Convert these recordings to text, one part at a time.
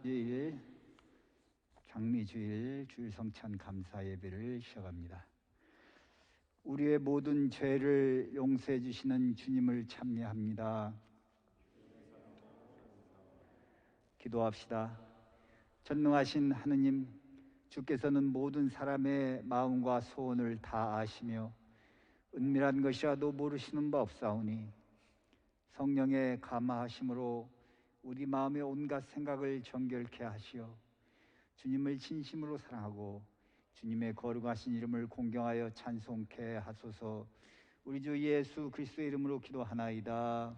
주일 장미주일 주일성찬 감사 예배를 시작합니다. 우리의 모든 죄를 용서해 주시는 주님을 찬미합니다. 기도합시다. 전능하신 하느님, 주께서는 모든 사람의 마음과 소원을 다 아시며 은밀한 것이라도 모르시는 바 없사오니 성령의 감화하심으로 우리 마음의 온갖 생각을 정결케 하시어 주님을 진심으로 사랑하고 주님의 거룩하신 이름을 공경하여 찬송케 하소서. 우리 주 예수 그리스도의 이름으로 기도하나이다.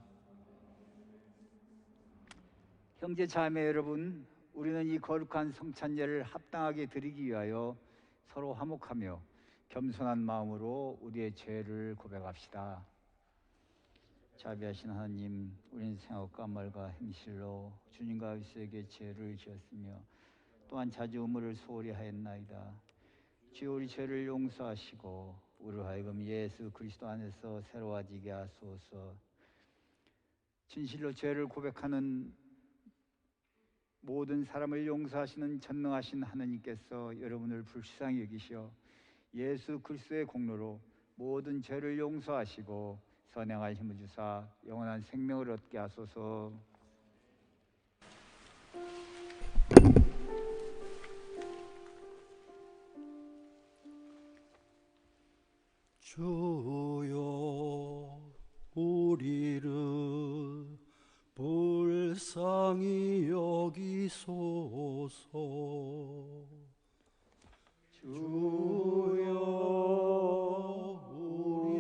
형제 자매 여러분, 우리는 이 거룩한 성찬예를 합당하게 드리기 위하여 서로 화목하며 겸손한 마음으로 우리의 죄를 고백합시다. 자비하신 하나님, 우리는 생각과 말과 행실로 주님과 그리스도에게 죄를 지었으며 또한 자주 의무를 소홀히 하였나이다. 주여, 우리 죄를 용서하시고 우리로 하여금 예수 그리스도 안에서 새로워지게 하소서. 진실로 죄를 고백하는 모든 사람을 용서하시는 전능하신 하나님께서 여러분을 불쌍히 여기시어 예수 그리스도의 공로로 모든 죄를 용서하시고 선행할 힘을 주사 영원한 생명을 얻게 하소서. 주여, 우리를 불쌍히 여기소서. 주여,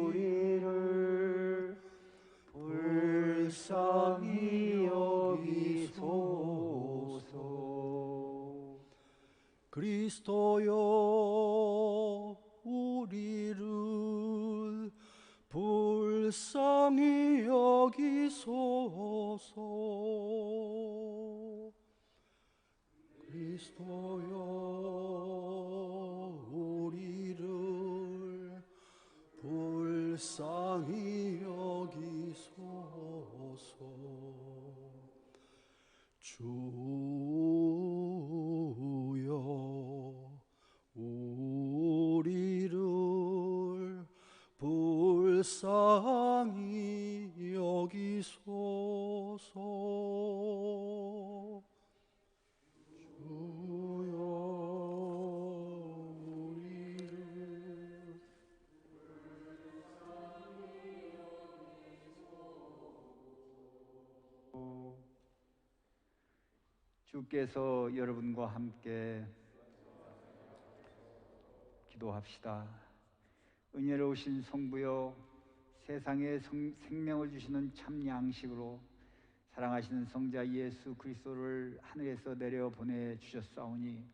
우리를 불쌍히 여기소서. 그리스도여, 우리를 불쌍히 여기소서. 그리스도여, 우리를 불쌍히 여기소서. 주여, 우리를 불쌍히 여기소서. 주여, 우리를 주께서 여러분과 함께 기도합시다. 은혜로우신 성부여, 세상에 생명을 주시는 참 양식으로 사랑하시는 성자 예수 그리스도를 하늘에서 내려 보내주셨사오니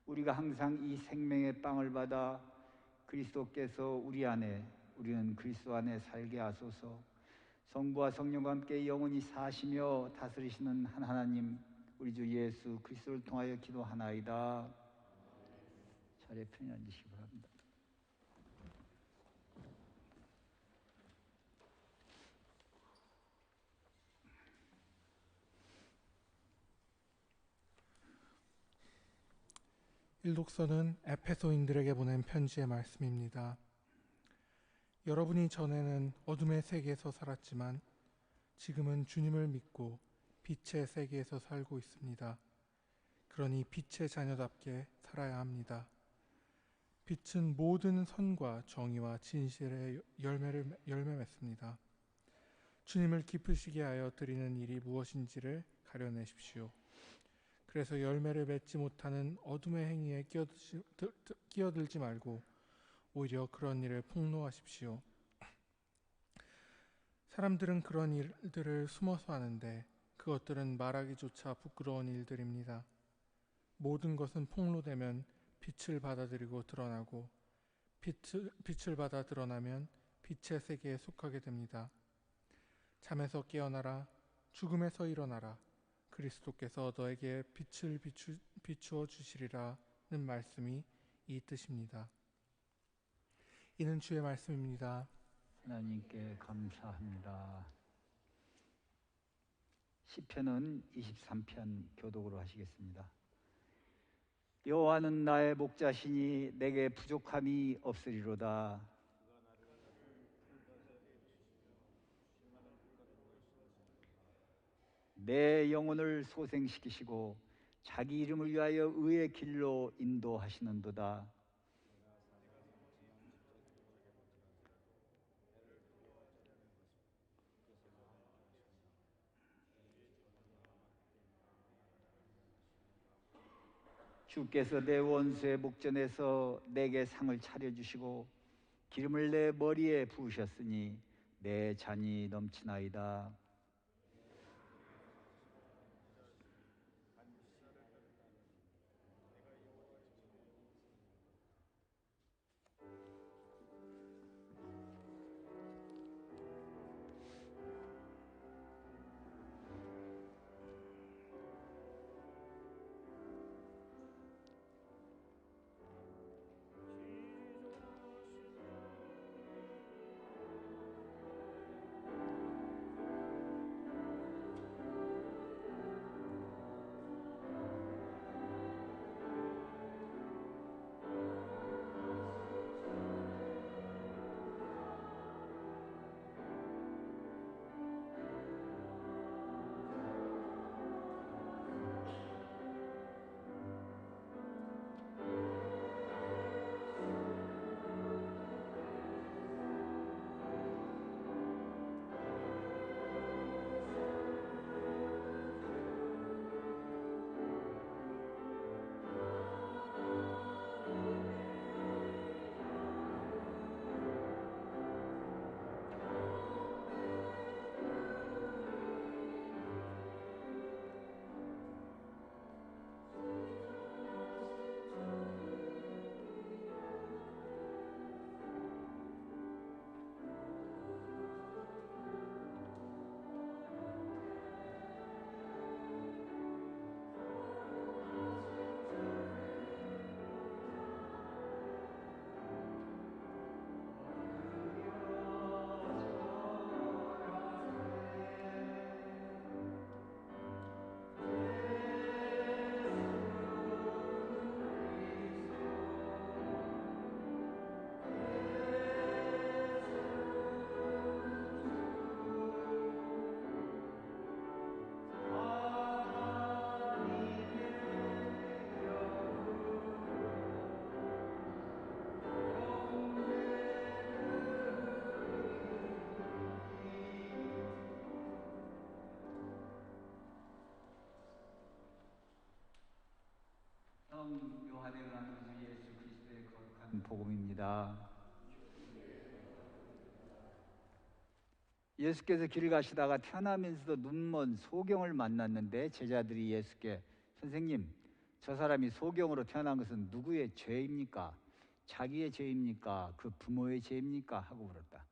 우리가 항상 이 생명의 빵을 받아 그리스도께서 우리 안에, 우리는 그리스도 안에 살게 하소서. 성부와 성령과 함께 영원히 사시며 다스리시는 한 하나님, 우리 주 예수 그리스도를 통하여 기도하나이다. 자리에 편히 앉으시기 바랍니다. 일독서는 에페소인들에게 보낸 편지의 말씀입니다. 여러분이 전에는 어둠의 세계에서 살았지만 지금은 주님을 믿고 빛의 세계에서 살고 있습니다. 그러니 빛의 자녀답게 살아야 합니다. 빛은 모든 선과 정의와 진실의 열매 맺습니다. 주님을 기쁘시게 하여 드리는 일이 무엇인지를 가려내십시오. 그래서 열매를 맺지 못하는 어둠의 행위에 끼어들지 말고 오히려 그런 일을 폭로하십시오. 사람들은 그런 일들을 숨어서 하는데 그것들은 말하기조차 부끄러운 일들입니다. 모든 것은 폭로되면 빛을 받아들이고 드러나고 빛을 받아 드러나면 빛의 세계에 속하게 됩니다. 잠에서 깨어나라, 죽음에서 일어나라. 그리스도께서 너에게 빛을 비추어 주시리라는 말씀이 이 뜻입니다. 이는 주의 말씀입니다. 하나님께 감사합니다. 시편은 23편 교독으로 하시겠습니다. 여호와는 나의 목자시니 내게 부족함이 없으리로다. 내 영혼을 소생시키시고 자기 이름을 위하여 의의 길로 인도하시는도다. 주께서 내 원수의 목전에서 내게 상을 차려주시고 기름을 내 머리에 부으셨으니 내 잔이 넘치나이다. 성 요한의 은혜로 예수 그리스도의 거룩한 복음입니다. 예수께서 길을 가시다가 태어나면서도 눈먼 소경을 만났는데 제자들이 예수께 선생님, 저 사람이 소경으로 태어난 것은 누구의 죄입니까? 자기의 죄입니까? 그 부모의 죄입니까? 하고 물었다.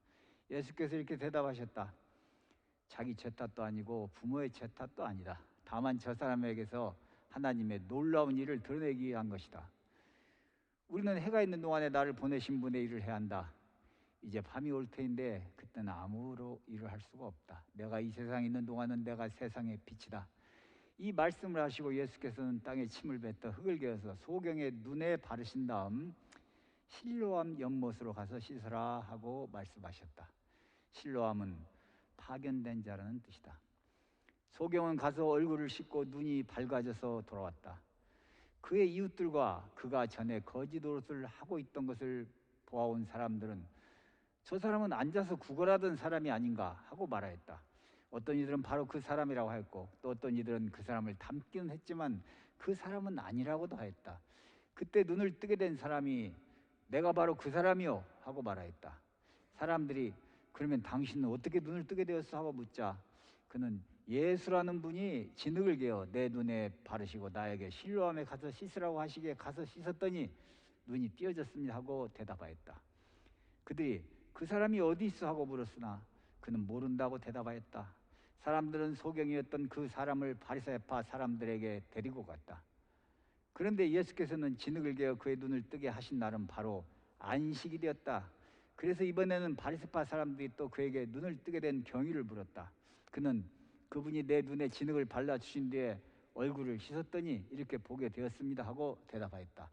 예수께서 이렇게 대답하셨다. 자기 죄 탓도 아니고 부모의 죄 탓도 아니다. 다만 저 사람에게서 하나님의 놀라운 일을 드러내기 위한 것이다. 우리는 해가 있는 동안에 나를 보내신 분의 일을 해야 한다. 이제 밤이 올 테인데 그때는 아무로 일을 할 수가 없다. 내가 이 세상에 있는 동안은 내가 세상의 빛이다. 이 말씀을 하시고 예수께서는 땅에 침을 뱉어 흙을 개어서 소경의 눈에 바르신 다음 실로암 연못으로 가서 씻어라 하고 말씀하셨다. 실로암은 파견된 자라는 뜻이다. 소경은 가서 얼굴을 씻고 눈이 밝아져서 돌아왔다. 그의 이웃들과 그가 전에 거짓 노릇을 하고 있던 것을 보아온 사람들은 저 사람은 앉아서 구걸하던 사람이 아닌가 하고 말하였다. 어떤 이들은 바로 그 사람이라고 하였고 또 어떤 이들은 그 사람을 닮기는 했지만 그 사람은 아니라고도 하였다. 그때 눈을 뜨게 된 사람이 내가 바로 그 사람이요 하고 말하였다. 사람들이 그러면 당신은 어떻게 눈을 뜨게 되었어 하고 묻자 그는 예수라는 분이 진흙을 개어 내 눈에 바르시고 나에게 실로암에 가서 씻으라고 하시기에 가서 씻었더니 눈이 띄어졌습니다 하고 대답하였다. 그들이 그 사람이 어디 있어 하고 물었으나 그는 모른다고 대답하였다. 사람들은 소경이었던 그 사람을 바리새파 사람들에게 데리고 갔다. 그런데 예수께서는 진흙을 개어 그의 눈을 뜨게 하신 날은 바로 안식이 되었다. 그래서 이번에는 바리새파 사람들이 또 그에게 눈을 뜨게 된 경위를 물었다. 그는 그분이 내 눈에 진흙을 발라주신 뒤에 얼굴을 씻었더니 이렇게 보게 되었습니다 하고 대답하였다.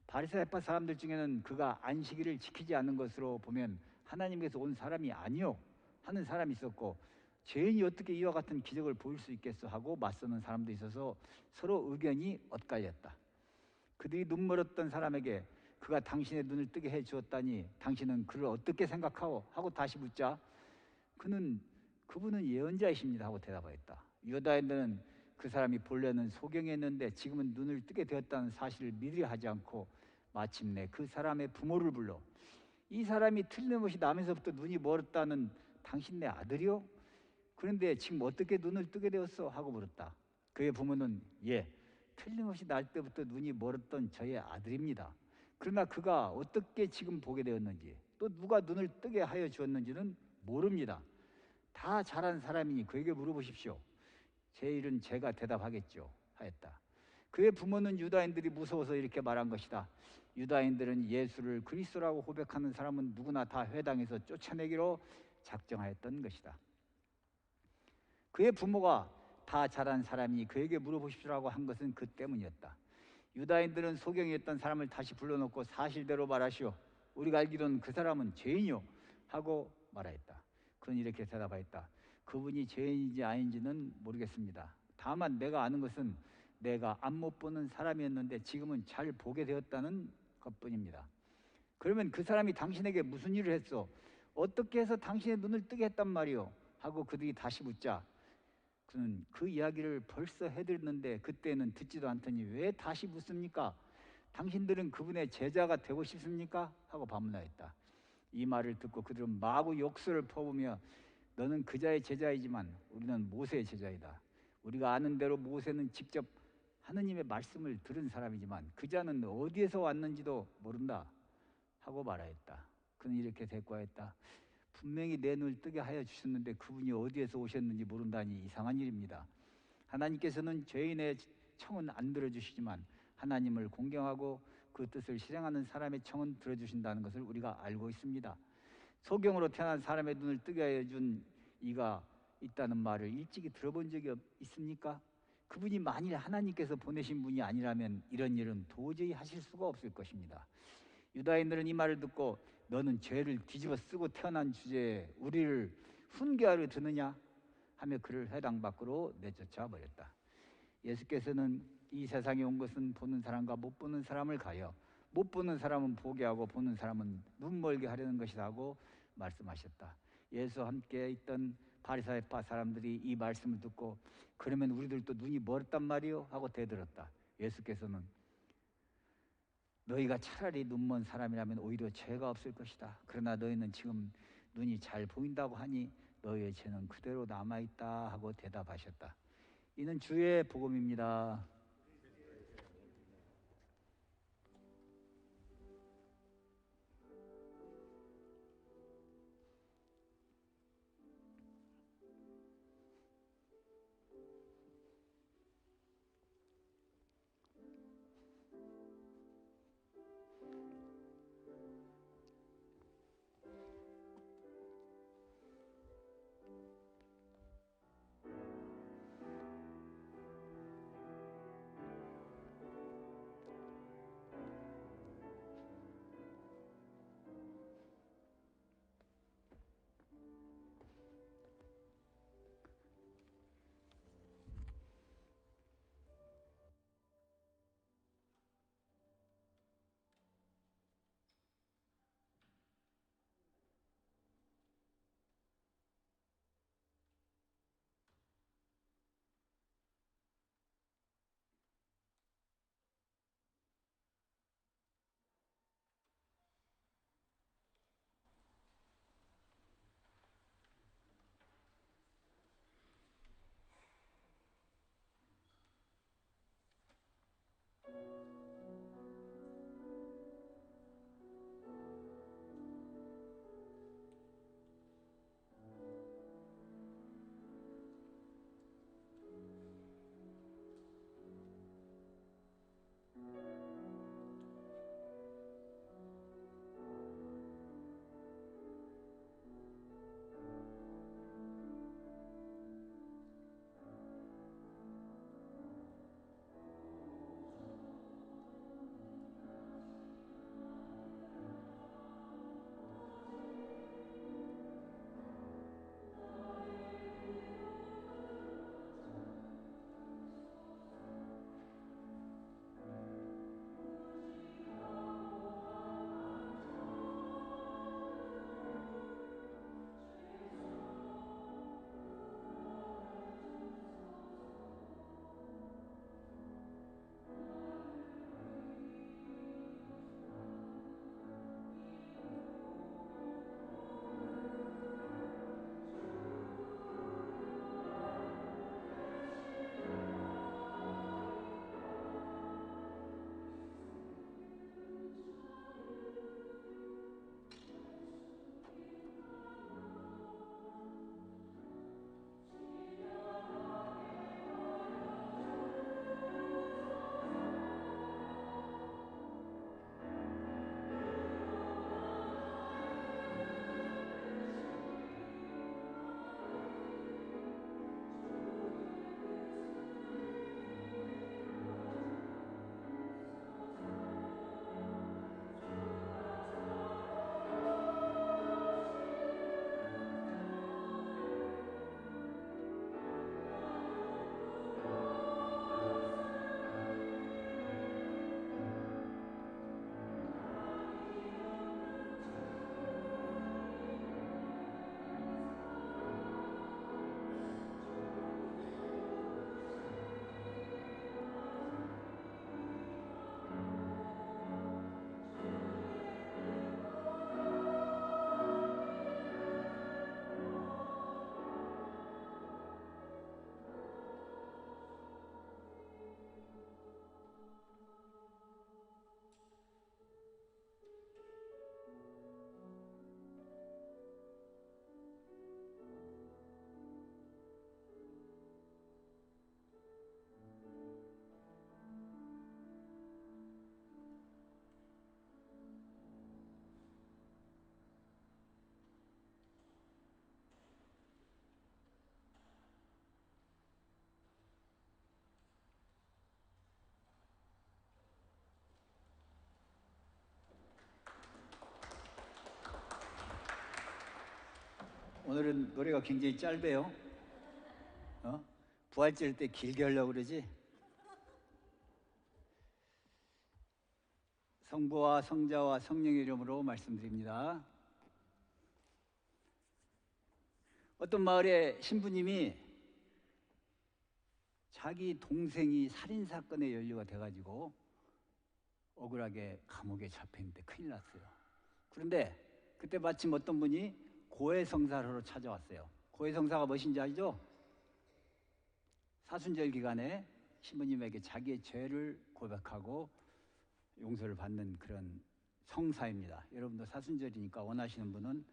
바리새파 사람들 중에는 그가 안식일을 지키지 않는 것으로 보면 하나님께서 온 사람이 아니요 하는 사람이 있었고, 죄인이 어떻게 이와 같은 기적을 보일 수 있겠어 하고 맞서는 사람도 있어서 서로 의견이 엇갈렸다. 그들이 눈 멀었던 사람에게 그가 당신의 눈을 뜨게 해 주었다니 당신은 그를 어떻게 생각하오? 하고 다시 묻자 그분은 예언자이십니다 하고 대답하였다. 유다인들은 그 사람이 본래는 소경이었는데 지금은 눈을 뜨게 되었다는 사실을 믿으려 하지 않고 마침내 그 사람의 부모를 불러 이 사람이 틀림없이 나면서부터 눈이 멀었다는 당신 내 아들이요? 그런데 지금 어떻게 눈을 뜨게 되었어? 하고 물었다. 그의 부모는 틀림없이 날 때부터 눈이 멀었던 저의 아들입니다. 그러나 그가 어떻게 지금 보게 되었는지 또 누가 눈을 뜨게 하여 주었는지는 모릅니다. 다 자란 사람이니 그에게 물어보십시오. 제 일은 제가 대답하겠죠 하였다. 그의 부모는 유다인들이 무서워서 이렇게 말한 것이다. 유다인들은 예수를 그리스도라고 고백하는 사람은 누구나 다 회당에서 쫓아내기로 작정하였던 것이다. 그의 부모가 다 자란 사람이 그에게 물어보십시오라고 한 것은 그 때문이었다. 유다인들은 소경이었던 사람을 다시 불러놓고 사실대로 말하시오. 우리가 알기로는 그 사람은 죄인이요 하고 말하였다. 그는 이렇게 대답하였다. 그분이 죄인인지 아닌지는 모르겠습니다. 다만 내가 아는 것은 내가 안 못 보는 사람이었는데 지금은 잘 보게 되었다는 것뿐입니다. 그러면 그 사람이 당신에게 무슨 일을 했어? 어떻게 해서 당신의 눈을 뜨게 했단 말이오? 하고 그들이 다시 묻자 그는 그 이야기를 벌써 해드렸는데 그때는 듣지도 않더니 왜 다시 묻습니까? 당신들은 그분의 제자가 되고 싶습니까? 하고 반문하였다. 이 말을 듣고 그들은 마구 욕설을 퍼부으며 너는 그자의 제자이지만 우리는 모세의 제자이다. 우리가 아는 대로 모세는 직접 하느님의 말씀을 들은 사람이지만 그자는 어디에서 왔는지도 모른다 하고 말하였다. 그는 이렇게 대꾸하였다. 분명히 내 눈을 뜨게 하여 주셨는데 그분이 어디에서 오셨는지 모른다니 이상한 일입니다. 하나님께서는 죄인의 청은 안 들어주시지만 하나님을 공경하고 그 뜻을 실행하는 사람의 청은 들어주신다는 것을 우리가 알고 있습니다. 소경으로 태어난 사람의 눈을 뜨게 하여 준 이가 있다는 말을 일찍이 들어본 적이 있습니까? 그분이 만일 하나님께서 보내신 분이 아니라면 이런 일은 도저히 하실 수가 없을 것입니다. 유다인들은 이 말을 듣고 너는 죄를 뒤집어 쓰고 태어난 주제에 우리를 훈계하려 드느냐 하며 그를 회당 밖으로 내쫓아 버렸다. 예수께서는 이 세상에 온 것은 보는 사람과 못 보는 사람을 가려 못 보는 사람은 보게 하고 보는 사람은 눈 멀게 하려는 것이다 하고 말씀하셨다. 예수와 함께 있던 바리새파 사람들이 이 말씀을 듣고 그러면 우리들도 눈이 멀었단 말이요? 하고 대들었다. 예수께서는 너희가 차라리 눈먼 사람이라면 오히려 죄가 없을 것이다. 그러나 너희는 지금 눈이 잘 보인다고 하니 너희의 죄는 그대로 남아있다 하고 대답하셨다. 이는 주의 복음입니다. 오늘은 노래가 굉장히 짧아요. 부활절 때 길게 하려고 그러지? 성부와 성자와 성령의 이름으로 말씀드립니다. 어떤 마을에 신부님이 자기 동생이 살인사건에 연루가 돼가지고 억울하게 감옥에 잡혀있는데 큰일 났어요. 그런데 그때 마침 어떤 분이 고해성사로 찾아왔어요. 고해성사가 무엇인지 알죠? 사순절 기간에 신부님에게 자기의 죄를 고백하고 용서를 받는 그런 성사입니다. 여러분도 사순절이니까 원하시는 분은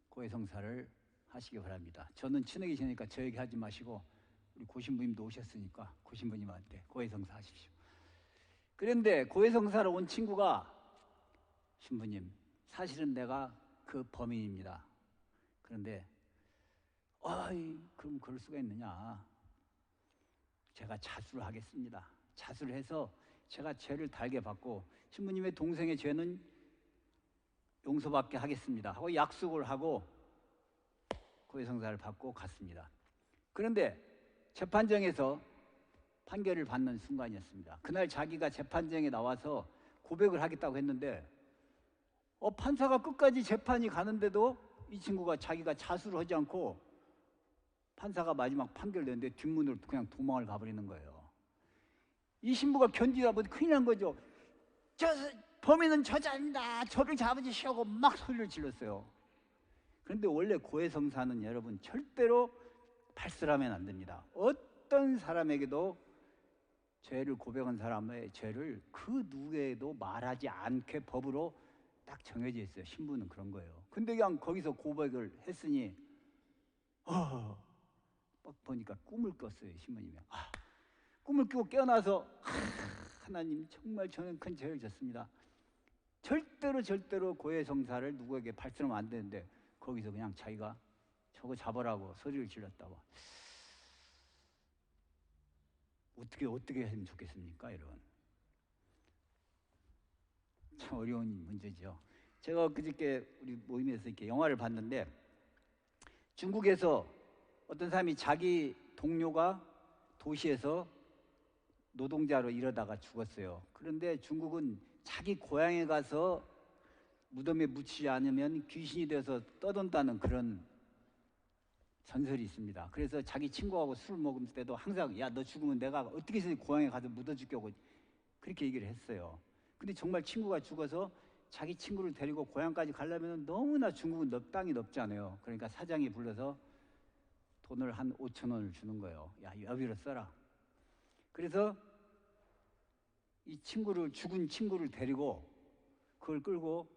고해성사를 하시기 바랍니다. 저는 친하게 지내니까 저 얘기 하지 마시고 우리 고신부님도 오셨으니까 고신부님한테 고해성사 하십시오. 그런데 고해성사로 온 친구가 신부님, 사실은 내가 그 범인입니다. 그런데 그럼 그럴 수가 있느냐? 제가 자수를 하겠습니다. 자수를 해서 제가 죄를 달게 받고 신부님의 동생의 죄는 용서받게 하겠습니다 하고 약속을 하고 고해성사를 받고 갔습니다. 그런데 재판정에서 판결을 받는 순간이었습니다. 그날 자기가 재판정에 나와서 고백을 하겠다고 했는데 판사가 끝까지 재판이 가는데도 이 친구가 자기가 자수를 하지 않고 판사가 마지막 판결을 냈는데 뒷문으로 그냥 도망을 가버리는 거예요. 이 신부가 견디다 보니 큰일 난 거죠. 범인은 저자입니다. 저를 잡아주시라고 막 소리를 질렀어요. 그런데 원래 고해성사는 여러분 절대로 발설하면 안 됩니다. 어떤 사람에게도 죄를 고백한 사람의 죄를 그 누구에도 말하지 않게 법으로 딱 정해져 있어요. 신부는 그런 거예요. 근데 그냥 거기서 고백을 했으니 보니까 꿈을 꿨어요. 신부님이. 꿈을 꾸고 깨어나서 하나님 정말 저는 큰 죄를 졌습니다. 절대로 고해성사를 누구에게 발설하면 안 되는데 거기서 그냥 자기가 저거 잡아라고 소리를 질렀다고. 어떻게 했으면 좋겠습니까? 이런 참 어려운 문제죠. 제가 그저께 우리 모임에서 이렇게 영화를 봤는데 중국에서 어떤 사람이 자기 동료가 도시에서 노동자로 일하다가 죽었어요. 그런데 중국은 자기 고향에 가서 무덤에 묻히지 않으면 귀신이 되어서 떠돈다는 그런 전설이 있습니다. 그래서 자기 친구하고 술 먹을 때도 항상 야, 너 죽으면 내가 어떻게 해서 고향에 가서 묻어줄게 하고 그렇게 얘기를 했어요. 근데 정말 친구가 죽어서 자기 친구를 데리고 고향까지 가려면 너무나 중국은 땅이 넓잖아요. 그러니까 사장이 불러서 돈을 한 5,000원을 주는 거예요. 야, 여비로 써라. 그래서 이 죽은 친구를 데리고 그걸 끌고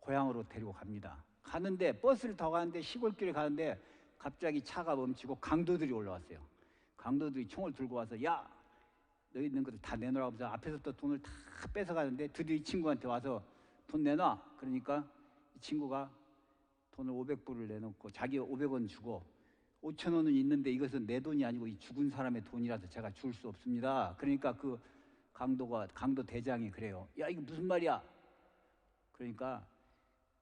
고향으로 데리고 갑니다. 가는데 버스를 타고 가는데 시골길에 가는데 갑자기 차가 멈추고 강도들이 올라왔어요. 강도들이 총을 들고 와서 야, 너희 있는 것들 다 내놓으라고 해서 앞에서 또 돈을 다 뺏어가는데 드디어 이 친구한테 와서 돈 내놔. 그러니까 이 친구가 돈을 500불을 내놓고 자기 500원 주고 5,000원은 있는데 이것은 내 돈이 아니고 이 죽은 사람의 돈이라서 제가 줄 수 없습니다. 그러니까 그 강도 대장이 그래요. 야, 이거 무슨 말이야? 그러니까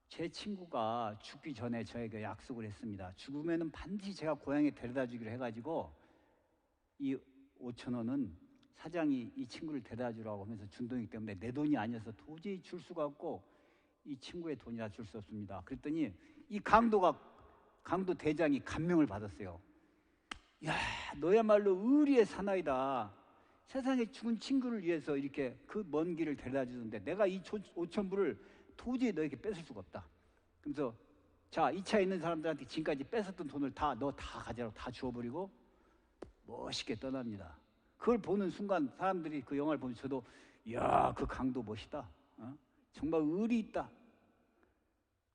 제 친구가 죽기 전에 저에게 약속을 했습니다. 죽으면은 반드시 제가 고향에 데려다 주기로 해가지고 이 5,000원은 사장이 이 친구를 데려다 주라고 하면서 준 돈이기 때문에 내 돈이 아니어서 도저히 줄 수가 없고 이 친구의 돈이라 줄 수 없습니다. 그랬더니 이 강도 대장이 감명을 받았어요. 야, 너야말로 의리의 사나이다. 세상에 죽은 친구를 위해서 이렇게 그 먼 길을 데려다 주는데 내가 이 5,000불을 도저히 너에게 뺏을 수가 없다. 그래서 자, 이 차에 있는 사람들한테 지금까지 뺏었던 돈을 너 다 가져라고 다 주워버리고 멋있게 떠납니다. 그걸 보는 순간 사람들이 그 영화를 보면 저도 이야, 그 강도 멋있다. 정말 의리 있다.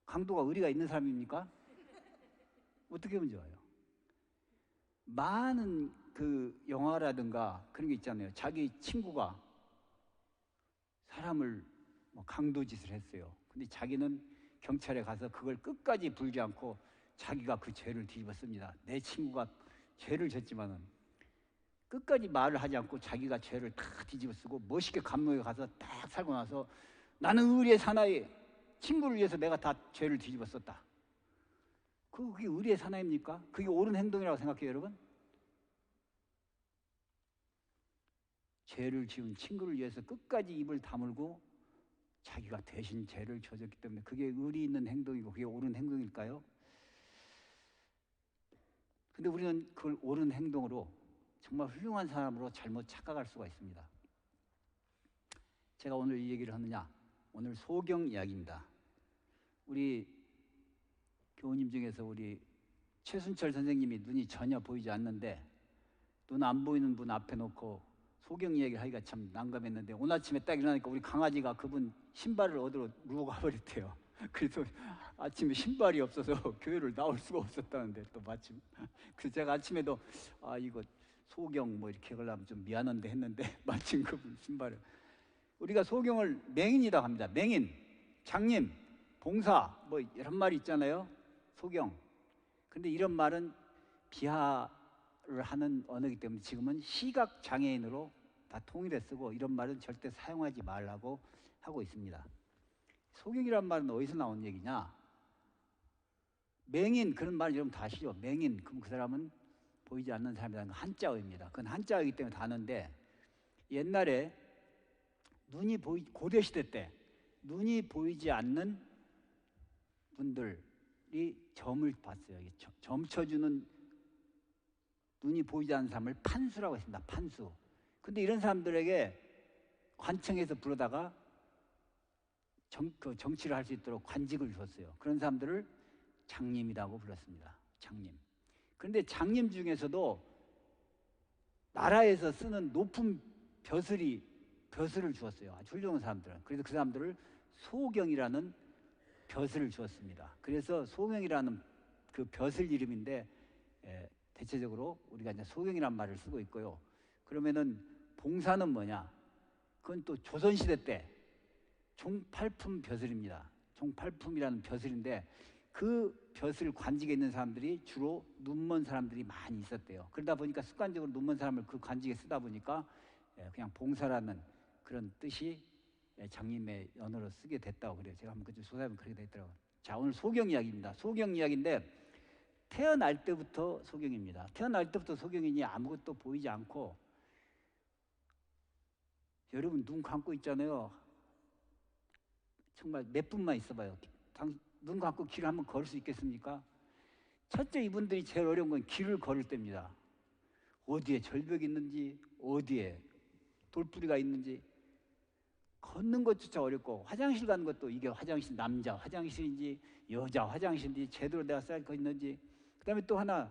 강도가 의리가 있는 사람입니까? 어떻게 보면 좋아요. 많은 그 영화라든가 그런 게 있잖아요. 자기 친구가 사람을 강도짓을 했어요. 근데 자기는 경찰에 가서 그걸 끝까지 불지 않고 자기가 그 죄를 뒤집었습니다. 내 친구가 죄를 졌지만은 끝까지 말을 하지 않고 자기가 죄를 다 뒤집어 쓰고 멋있게 감옥에 가서 딱 살고 나서 나는 의리의 사나이, 친구를 위해서 내가 다 죄를 뒤집어 썼다. 그게 의리의 사나입니까? 그게 옳은 행동이라고 생각해요, 여러분? 죄를 지은 친구를 위해서 끝까지 입을 다물고 자기가 대신 죄를 져줬기 때문에 그게 의리 있는 행동이고 그게 옳은 행동일까요? 근데 우리는 그걸 옳은 행동으로 정말 훌륭한 사람으로 잘못 착각할 수가 있습니다. 제가 오늘 이 얘기를 하느냐? 오늘 소경 이야기입니다. 우리 교우님 중에서 우리 최순철 선생님이 눈이 전혀 보이지 않는데 눈 안 보이는 분 앞에 놓고 소경 이야기를 하기가 참 난감했는데 오늘 아침에 딱 일어나니까 우리 강아지가 그분 신발을 얻으러 누워 가버렸대요. 그래서 아침에 신발이 없어서 교회를 나올 수가 없었다는데 또 마침 그래서 제가 아침에도 이거 소경 뭐 이렇게 하려면 좀 미안한데 했는데 마침 그분 신발을 우리가 소경을 맹인이라고 합니다. 맹인, 장님, 봉사 뭐 이런 말이 있잖아요. 소경. 근데 이런 말은 비하를 하는 언어이기 때문에 지금은 시각 장애인으로 다 통일해 쓰고 이런 말은 절대 사용하지 말라고 하고 있습니다. 소경이란 말은 어디서 나온 얘기냐? 맹인 그런 말 여러분 다 아시죠? 맹인 그럼 그 사람은 보이지 않는 사람이라는 건 한자어입니다. 그건 한자어이기 때문에 다 아는데 옛날에 고려 시대 때 눈이 보이지 않는 분들이 점을 봤어요. 점 쳐주는 눈이 보이지 않는 사람을 판수라고 했습니다. 판수. 근데 이런 사람들에게 관청에서 부르다가 정치를 할 수 있도록 관직을 줬어요. 그런 사람들을 장님이라고 불렀습니다. 장님. 그런데 장님 중에서도 나라에서 쓰는 높은 벼슬을 주었어요. 아주 훌륭한 사람들은. 그래서 그 사람들을 소경이라는 벼슬을 주었습니다. 그래서 소경이라는 그 벼슬 이름인데 대체적으로 우리가 이제 소경이라는 말을 쓰고 있고요. 그러면은 봉사는 뭐냐? 그건 또 조선시대 때 종팔품 벼슬입니다. 종팔품이라는 벼슬인데 그 벼슬 관직에 있는 사람들이 주로 눈먼 사람들이 많이 있었대요. 그러다 보니까 습관적으로 눈먼 사람을 그 관직에 쓰다 보니까 그냥 봉사라는 그런 뜻이 장님의 언어로 쓰게 됐다고 그래요. 제가 한번 그쪽 조사해보면 그렇게 됐더라고요. 자, 오늘 소경 이야기입니다. 소경 이야기인데 태어날 때부터 소경입니다. 태어날 때부터 소경이니 아무것도 보이지 않고 여러분 눈 감고 있잖아요. 정말 몇 분만 있어봐요. 눈 감고 길을 한번 걸을 수 있겠습니까? 첫째 이분들이 제일 어려운 건 길을 걸을 때입니다. 어디에 절벽이 있는지 어디에 돌뿌리가 있는지 걷는 것조차 어렵고 화장실 가는 것도 이게 화장실 남자 화장실인지 여자 화장실인지 제대로 내가 쌓고 있는지 그다음에 또 하나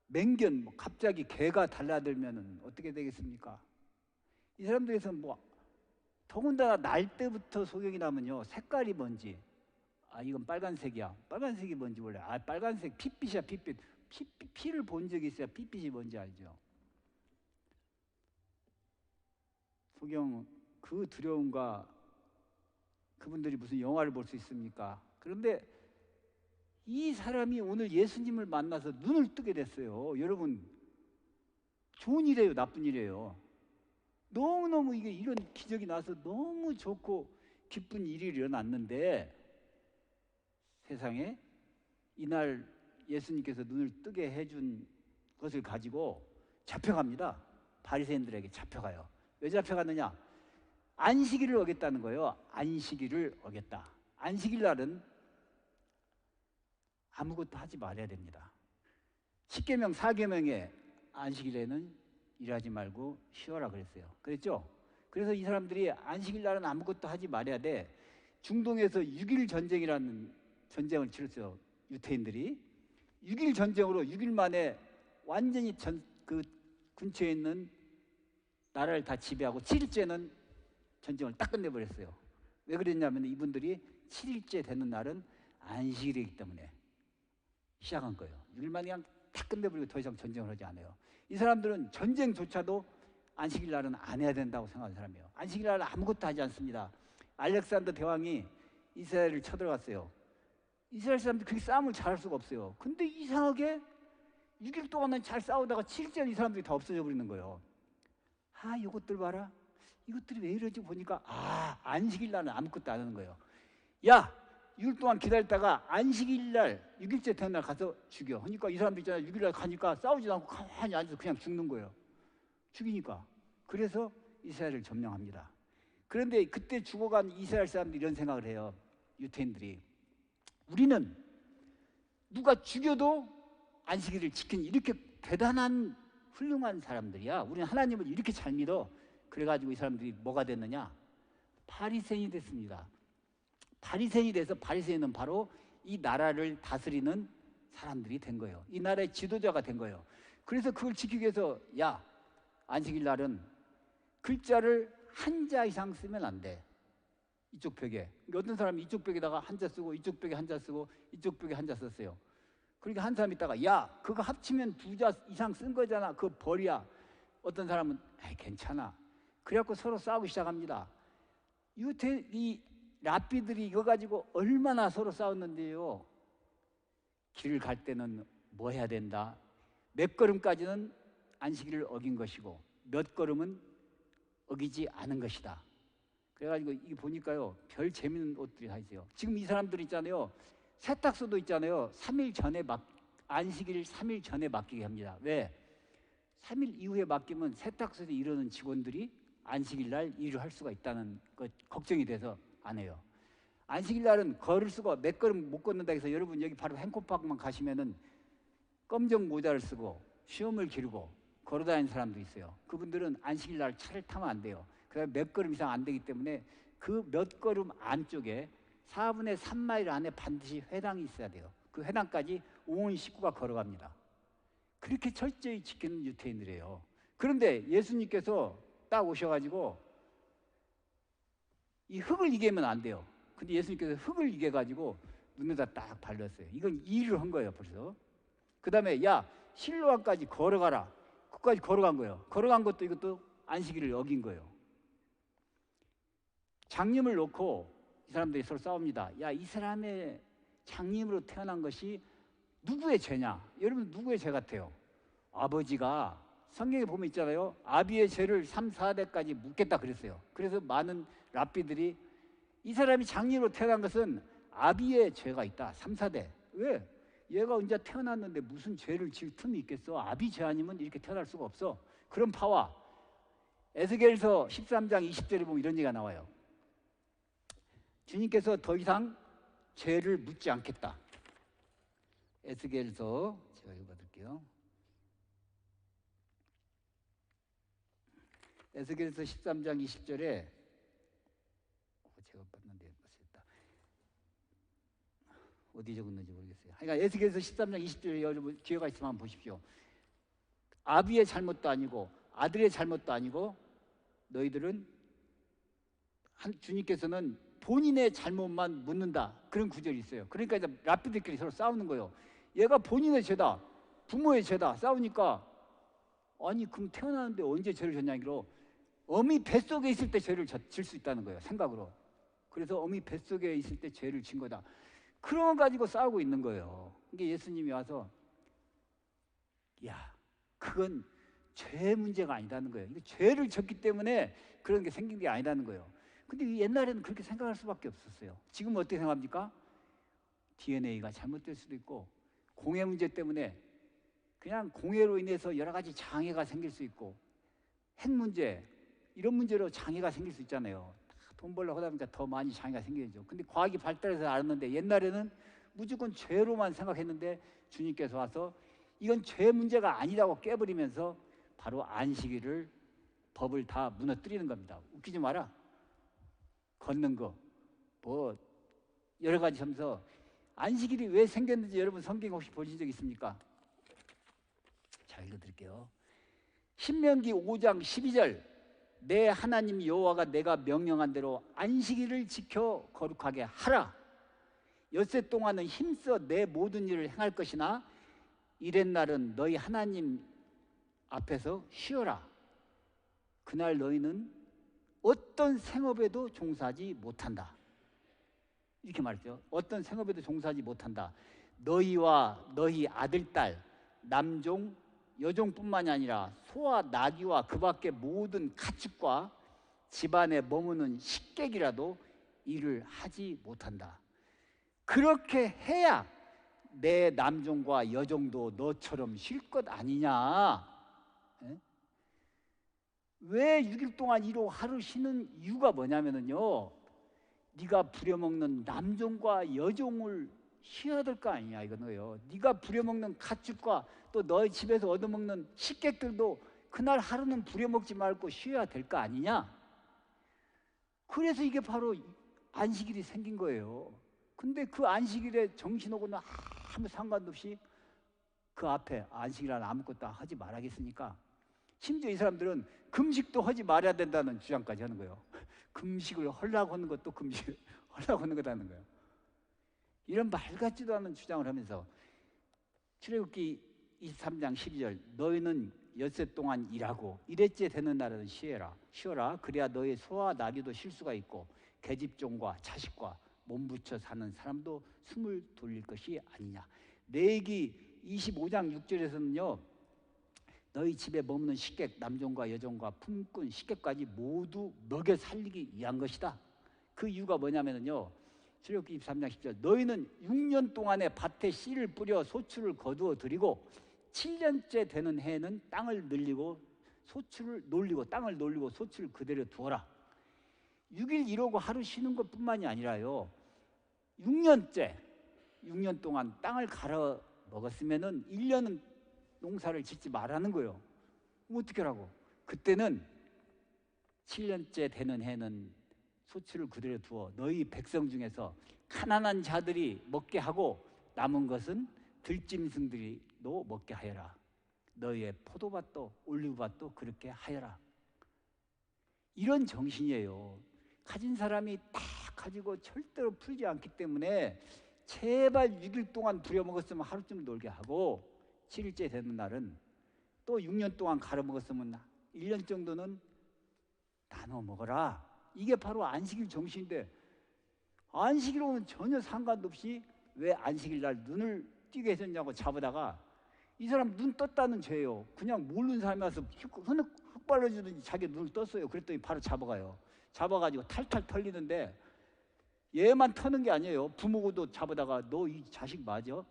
맹견 갑자기 개가 달라들면 어떻게 되겠습니까? 이 사람들에서 뭐 더군다나 날 때부터 소경이 나면요 색깔이 뭔지 이건 빨간색이야 빨간색이 뭔지 몰래 빨간색 핏빛이야 핏빛 피를 본 적이 있어야 핏빛이 뭔지 알죠? 소경 그 두려움과 그분들이 무슨 영화를 볼 수 있습니까? 그런데 이 사람이 오늘 예수님을 만나서 눈을 뜨게 됐어요. 여러분 좋은 일이에요 나쁜 일이에요? 너무너무 이게 이런 기적이 나서 너무 좋고 기쁜 일이 일어났는데 세상에 이날 예수님께서 눈을 뜨게 해준 것을 가지고 잡혀갑니다. 바리새인들에게 잡혀가요. 왜 잡혀갔느냐? 안식일을 어겼다는 거예요. 안식일을 어겼다. 안식일 날은 아무것도 하지 말아야 됩니다. 10계명 4계명에 안식일에는 일하지 말고 쉬어라 그랬어요. 그랬죠? 그래서 이 사람들이 안식일 날은 아무것도 하지 말아야 돼. 중동에서 6일 전쟁이라는 전쟁을 치렀어요. 유태인들이 6일 전쟁으로 6일 만에 완전히 그 근처에 있는 나라를 다 지배하고 7일째는 전쟁을 딱 끝내버렸어요. 왜 그랬냐면 이분들이 7일째 되는 날은 안식일이기 때문에 시작한 거예요. 6일 만에 그냥 딱 끝내버리고 더 이상 전쟁을 하지 않아요. 이 사람들은 전쟁조차도 안식일 날은 안 해야 된다고 생각하는 사람이에요. 안식일 날은 아무것도 하지 않습니다. 알렉산더 대왕이 이스라엘을 쳐들어갔어요. 이스라엘 사람들이 그렇게 싸움을 잘할 수가 없어요. 근데 이상하게 6일 동안은 잘 싸우다가 7일째는 이 사람들이 다 없어져 버리는 거예요. 이것들 봐라. 이것들이 왜 이러지 보니까 안식일 날은 아무것도 안 하는 거예요. 야, 6일 동안 기다렸다가 안식일 날 6일째 되는 날 가서 죽여. 그러니까 이 사람들 있잖아요. 6일 날 가니까 싸우지도 않고 가만히 앉아서 그냥 죽는 거예요. 죽이니까. 그래서 이스라엘을 점령합니다. 그런데 그때 죽어간 이스라엘 사람들이 이런 생각을 해요. 유태인들이. 우리는 누가 죽여도 안식일을 지킨 이렇게 대단한 훌륭한 사람들이야. 우리는 하나님을 이렇게 잘 믿어. 그래가지고 이 사람들이 뭐가 됐느냐? 바리새인이 됐습니다. 바리새인이 돼서 바리새인은 바로 이 나라를 다스리는 사람들이 된 거예요. 이 나라의 지도자가 된 거예요. 그래서 그걸 지키기 위해서 야, 안식일 날은 글자를 한자 이상 쓰면 안 돼. 이쪽 벽에. 그러니까 어떤 사람이 이쪽 벽에다가 한자 쓰고 이쪽 벽에 한자 쓰고 이쪽 벽에 한자 썼어요. 그러니까 한 사람 있다가 야, 그거 합치면 2자 이상 쓴 거잖아. 그거 벌이야. 어떤 사람은 에이, 괜찮아. 그래갖고 서로 싸우기 시작합니다. 이 랍비들이 이거 가지고 얼마나 서로 싸웠는데요. 길을 갈 때는 뭐 해야 된다. 몇 걸음까지는 안식일을 어긴 것이고 몇 걸음은 어기지 않은 것이다. 그래가지고 이게 보니까요, 별 재밌는 옷들이 다 있어요. 지금 이 사람들 있잖아요, 세탁소도 있잖아요, 3일 전에 안식일 3일 전에 맡기게 합니다. 왜? 3일 이후에 맡기면 세탁소에서 일하는 직원들이 안식일 날 일을 할 수가 있다는 것 걱정이 돼서 안 해요. 안식일 날은 걸을 수가 몇 걸음 못 걷는다 해서 여러분 여기 바로 행코파크만 가시면은 검정 모자를 쓰고 시험을 기르고 걸어다니는 사람도 있어요. 그분들은 안식일 날 차를 타면 안 돼요. 그다음에 몇 걸음 이상 안 되기 때문에 그 몇 걸음 안쪽에 4분의 3마일 안에 반드시 회당이 있어야 돼요. 그 회당까지 온 식구가 걸어갑니다. 그렇게 철저히 지키는 유태인들이에요. 그런데 예수님께서 딱 오셔가지고 이 흙을 이기면 안 돼요. 근데 예수님께서 흙을 이겨가지고 눈에다 딱 발랐어요. 이건 일을 한 거예요, 벌써. 그 다음에 야, 실로암까지 걸어가라. 그까지 걸어간 거예요. 걸어간 것도 이것도 안식일을 어긴 거예요. 장님을 놓고 이 사람들이 서로 싸웁니다. 야, 이 사람의 장님으로 태어난 것이 누구의 죄냐? 여러분 누구의 죄 같아요? 아버지가 성경에 보면 있잖아요. 아비의 죄를 3, 4대까지 묻겠다 그랬어요. 그래서 많은 랍비들이 이 사람이 장님으로 태어난 것은 아비의 죄가 있다. 3, 4대. 왜? 얘가 이제 태어났는데 무슨 죄를 질 틈이 있겠어? 아비 죄 아니면 이렇게 태어날 수가 없어. 그런 파와 에스겔서 13장 20절에 보면 이런 얘기가 나와요. 주님께서 더 이상 죄를 묻지 않겠다. 에스겔서 제가 읽어드릴게요. 에스겔서 13장 20절에 제가 봤는데 맞습니다. 어디 적었는지 모르겠어요. 그러니까 에스겔서 13장 20절에 여러분 기회가 있으면 한번 보십시오. 아비의 잘못도 아니고 아들의 잘못도 아니고 너희들은 주님께서는 본인의 잘못만 묻는다. 그런 구절이 있어요. 그러니까 이제 랍비들끼리 서로 싸우는 거예요. 얘가 본인의 죄다, 부모의 죄다 싸우니까 아니 그럼 태어나는데 언제 죄를 졌냐기로 어미 뱃속에 있을 때 죄를 질 수 있다는 거예요. 생각으로. 그래서 어미 뱃속에 있을 때 죄를 진 거다. 그런 거 가지고 싸우고 있는 거예요. 이게 예수님이 와서 야, 그건 죄 문제가 아니라는 거예요. 이게 죄를 졌기 때문에 그런 게 생긴 게 아니라는 거예요. 근데 옛날에는 그렇게 생각할 수밖에 없었어요. 지금은 어떻게 생각합니까? DNA가 잘못될 수도 있고 공해 문제 때문에 그냥 공해로 인해서 여러 가지 장애가 생길 수 있고 핵 문제 이런 문제로 장애가 생길 수 있잖아요. 돈 벌려고 하다 보니까 더 많이 장애가 생기죠. 근데 과학이 발달해서 알았는데 옛날에는 무조건 죄로만 생각했는데 주님께서 와서 이건 죄 문제가 아니라고 깨버리면서 바로 안식일을 법을 다 무너뜨리는 겁니다. 웃기지 마라. 걷는 거, 뭐 여러 가지 하면서 안식일이 왜 생겼는지 여러분 성경 혹시 보신 적 있습니까? 자, 읽어드릴게요. 신명기 5장 12절 내 하나님 여호와가 내가 명령한 대로 안식일을 지켜 거룩하게 하라. 엿새 동안은 힘써 내 모든 일을 행할 것이나 이렛날은 너희 하나님 앞에서 쉬어라. 그날 너희는 어떤 생업에도 종사하지 못한다. 이렇게 말했죠. 어떤 생업에도 종사하지 못한다. 너희와 너희 아들, 딸, 남종, 여종뿐만이 아니라 소와 나귀와 그 밖의 모든 가축과 집안에 머무는 식객이라도 일을 하지 못한다. 그렇게 해야 내 남종과 여종도 너처럼 쉴 것 아니냐. 예? 왜 6일 동안 이로 하루 쉬는 이유가 뭐냐면요, 네가 부려먹는 남종과 여종을 쉬어야 될 거 아니냐 이거예요. 네가 부려먹는 가축과 또 너희 집에서 얻어먹는 식객들도 그날 하루는 부려먹지 말고 쉬어야 될 거 아니냐. 그래서 이게 바로 안식일이 생긴 거예요. 근데 그 안식일에 정신하고는 아무 상관도 없이 그 앞에 안식일날 아무것도 하지 말아야겠습니까? 심지어 이 사람들은 금식도 하지 말아야 된다는 주장까지 하는 거예요. 금식을 하려고 하는 것도 금식을 하려고 하는 거다는 거예요. 이런 말 같지도 않은 주장을 하면서 출애굽기 23장 12절 너희는 엿새 동안 일하고 일회째 되는 날은 쉬어라. 그래야 너희 소와 나귀도 쉴 수가 있고 계집종과 자식과 몸붙여 사는 사람도 숨을 돌릴 것이 아니냐. 레위기 25장 6절에서는요, 너희 집에 머무는 식객 남종과 여종과 품꾼 식객까지 모두 먹여 살리기 위한 것이다. 그 이유가 뭐냐면요, 출애굽기 23장 10절 너희는 6년 동안에 밭에 씨를 뿌려 소출을 거두어 드리고 7년째 되는 해에는 땅을 놀리고 땅을 놀리고 소출을 그대로 두어라. 6일 이러고 하루 쉬는 것뿐만이 아니라요, 6년 동안 땅을 갈아 먹었으면은 1년은 농사를 짓지 말라는 거예요. 어떻게 하라고? 그때는 7년째 되는 해는 소출을 그대로 두어 너희 백성 중에서 가난한 자들이 먹게 하고 남은 것은 들짐승들이도 먹게 하여라. 너희의 포도밭도 올리브밭도 그렇게 하여라. 이런 정신이에요. 가진 사람이 다 가지고 절대로 풀지 않기 때문에 제발 6일 동안 부려먹었으면 하루쯤 놀게 하고 7일째 되는 날은 또 6년 동안 갈아먹었으면 1년 정도는 나눠 먹어라. 이게 바로 안식일 정신인데, 안식일로는 전혀 상관도 없이 왜 안식일 날 눈을 띄게 해줬냐고 잡아다가, 이 사람 눈 떴다는 죄예요. 그냥 모르는 사람이 와서 흙 발라주든지 자기 눈을 떴어요. 그랬더니 바로 잡아가요. 잡아가지고 탈탈 털리는데, 얘만 터는 게 아니에요. 부모도 잡아다가 너 이 자식 맞아?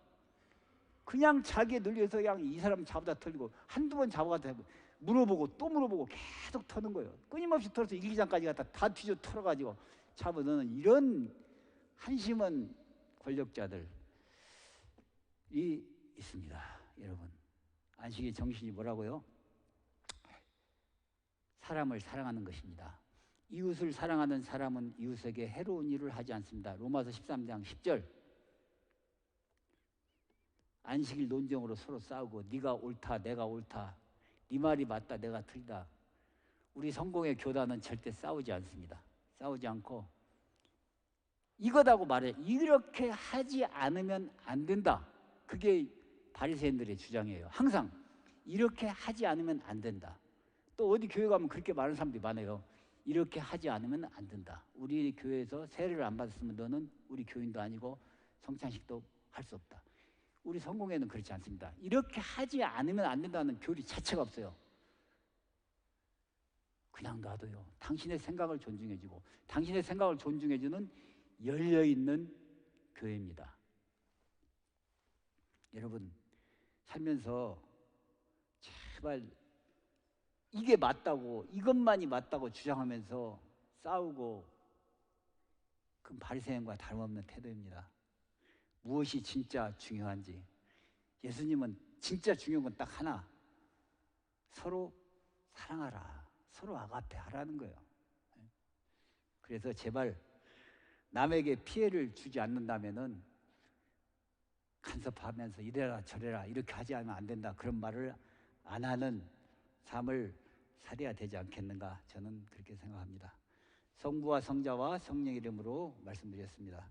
그냥 자기에 눌려서 그냥 이 사람 잡아다 털리고 한두 번 잡아가다 물어보고 또 물어보고 계속 터는 거예요. 끊임없이 털어서 일기장까지 갖다 다 뒤져 털어가지고 잡아넣는 이런 한심한 권력자들이 있습니다. 여러분, 안식의 정신이 뭐라고요? 사람을 사랑하는 것입니다. 이웃을 사랑하는 사람은 이웃에게 해로운 일을 하지 않습니다. 로마서 13장 10절. 안식일 논쟁으로 서로 싸우고 네가 옳다 내가 옳다, 네 말이 맞다 내가 틀리다. 우리 성공의 교단은 절대 싸우지 않습니다. 싸우지 않고 이거다고 말해. 이렇게 하지 않으면 안 된다. 그게 바리새인들의 주장이에요. 항상 이렇게 하지 않으면 안 된다. 또 어디 교회 가면 그렇게 말하는 사람들이 많아요. 이렇게 하지 않으면 안 된다. 우리 교회에서 세례를 안 받았으면 너는 우리 교인도 아니고 성찬식도 할 수 없다. 우리 성공회는 그렇지 않습니다. 이렇게 하지 않으면 안 된다는 교리 자체가 없어요. 그냥 놔둬요. 당신의 생각을 존중해주고, 당신의 생각을 존중해주는 열려있는 교회입니다. 여러분, 살면서 제발 이게 맞다고, 이것만이 맞다고 주장하면서 싸우고, 그건 바리새인과 다름없는 태도입니다. 무엇이 진짜 중요한지, 예수님은 진짜 중요한 건 딱 하나, 서로 사랑하라, 서로 아가페 하라는 거예요. 그래서 제발 남에게 피해를 주지 않는다면은 간섭하면서 이래라 저래라 이렇게 하지 않으면 안 된다, 그런 말을 안 하는 삶을 살아야 되지 않겠는가, 저는 그렇게 생각합니다. 성부와 성자와 성령 이름으로 말씀드렸습니다.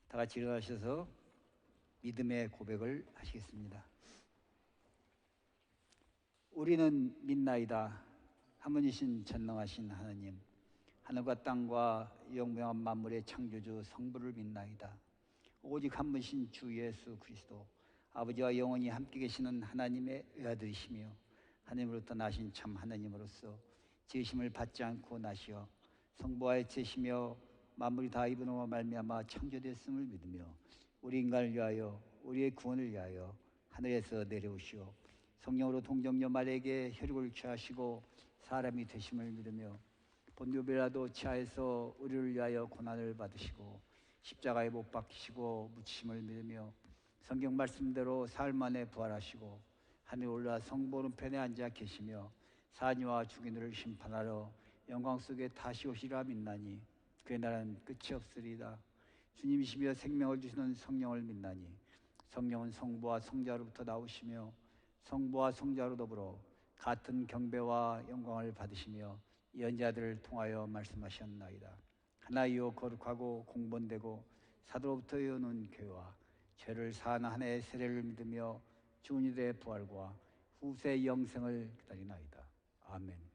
다 같이 일어나셔서 믿음의 고백을 하시겠습니다. 우리는 믿나이다. 한 분이신 전능하신 하나님, 하늘과 땅과 영무한 만물의 창조주 성부를 믿나이다. 오직 한 분이신 주 예수 그리스도, 아버지와 영원히 함께 계시는 하나님의 외아들이시며 하나님으로부터 나신 참 하나님으로서 지으심을 받지 않고 나시어 성부와의 제시며 만물이 다 이분으로 말미암아 창조되었음을 믿으며 우리 인간을 위하여 우리의 구원을 위하여 하늘에서 내려오시어 성령으로 동정녀 마리아에게 혈육을 취하시고 사람이 되심을 믿으며 본디오 빌라도 치하에서 우리를 위하여 고난을 받으시고 십자가에 못 박히시고 묻히심을 믿으며 성경 말씀대로 사흘 만에 부활하시고 하늘에 올라 성부 오른편에 앉아 계시며 사니와 죽인이를 심판하러 영광 속에 다시 오시리라 믿나니 그의 나라는 끝이 없으리이다. 주님이시며 생명을 주시는 성령을 믿나니 성령은 성부와 성자로부터 나오시며 성부와 성자로 더불어 같은 경배와 영광을 받으시며 예언자들을 통하여 말씀하셨나이다. 하나이요 거룩하고 공본되고 사도로부터 이어오는 교회와 죄를 사하는 한 해의 세례를 믿으며 죽은 이들의 부활과 후세 영생을 기다리나이다. 아멘.